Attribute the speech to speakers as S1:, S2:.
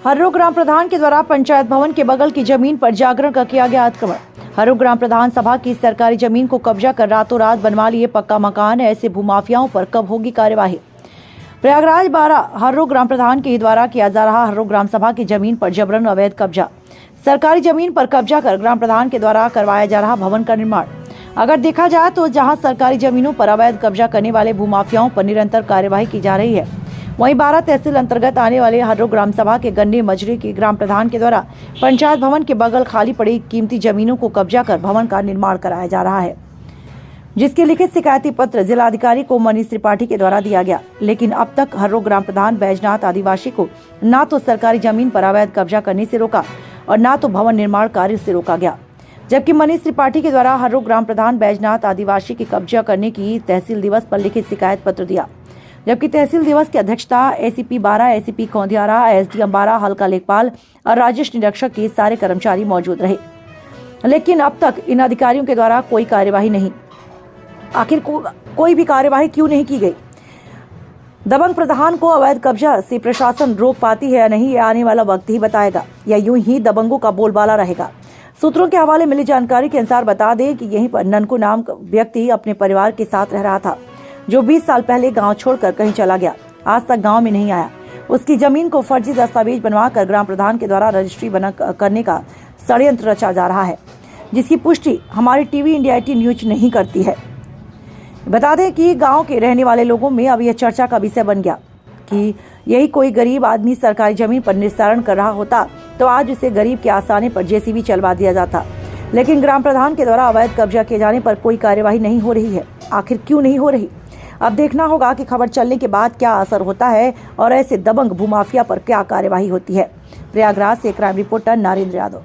S1: Harrow ग्राम प्रधान के द्वारा पंचायत भवन के बगल की जमीन पर जागरण का किया गया अतिक्रमण। हर्रो ग्राम प्रधान सभा की सरकारी जमीन को कब्जा कर रातों रात बनवा लिए पक्का मकान। ऐसे भूमाफियाओं पर कब होगी कार्यवाही। प्रयागराज 12 हर्रो ग्राम प्रधान के द्वारा किया जा रहा हर्रो ग्राम सभा की जमीन पर जबरन अवैध कब्जा। सरकारी जमीन पर कब्जा कर ग्राम प्रधान के द्वारा करवाया जा रहा भवन का निर्माण। अगर देखा जाए तो जहां सरकारी जमीनों पर अवैध कब्जा करने वाले भूमाफियाओं पर निरंतर कार्यवाही की जा रही है, वहीं 12 तहसील अंतर्गत आने वाले हर्रो ग्राम सभा के गन्ने मजरे के ग्राम प्रधान के द्वारा पंचायत भवन के बगल खाली पड़ी कीमती जमीनों को कब्जा कर भवन का निर्माण कराया जा रहा है, जिसके लिखित शिकायती पत्र जिलाधिकारी को मनीष त्रिपाठी के द्वारा दिया गया। लेकिन अब तक हर्रो ग्राम प्रधान बैजनाथ आदिवासी को न तो सरकारी जमीन पर अवैध कब्जा करने से रोका और न तो भवन निर्माण कार्य से रोका गया, जबकि मनीष त्रिपाठी के द्वारा हर्रो ग्राम प्रधान बैजनाथ आदिवासी की कब्जा करने की तहसील दिवस पर लिखित शिकायत पत्र दिया, जबकि तहसील दिवस की अध्यक्षता एसीपी 12, एसीपी खोंदियारा, एसडीएम 12, हल्का लेखपाल और राजेश निरीक्षक के सारे कर्मचारी मौजूद रहे। लेकिन अब तक इन अधिकारियों के द्वारा कोई कार्यवाही नहीं। आखिर कोई भी कार्यवाही क्यों नहीं की गई। दबंग प्रधान को अवैध कब्जा से प्रशासन रोक पाती है या नहीं, ये आने वाला वक्त ही बताएगा, या यूं ही दबंगों का बोलबाला रहेगा। सूत्रों के हवाले मिली जानकारी के अनुसार बता दें कि यहीं पर ननकू नाम का व्यक्ति अपने परिवार के साथ रह रहा था, जो 20 साल पहले गांव छोड़कर कहीं चला गया, आज तक गांव में नहीं आया। उसकी जमीन को फर्जी दस्तावेज बनवाकर ग्राम प्रधान के द्वारा रजिस्ट्री बना करने का षड्यंत्र रचा जा रहा है, जिसकी पुष्टि हमारी टीवी इंडिया 18 न्यूज नहीं करती है। बता दें कि गांव के रहने वाले लोगों में अब यह चर्चा का विषय बन गया कि यही कोई गरीब आदमी सरकारी जमीन पर निस्तारण कर रहा होता तो आज उसे गरीब के आसाने पर जेसीबी चलवा दिया जाता। लेकिन ग्राम प्रधान के द्वारा अवैध कब्जा किए जाने पर कोई कार्यवाही नहीं हो रही है। आखिर क्यों नहीं हो रही, अब देखना होगा कि खबर चलने के बाद क्या असर होता है और ऐसे दबंग भूमाफिया पर क्या कार्यवाही होती है। प्रयागराज से क्राइम रिपोर्टर नरेंद्र यादव।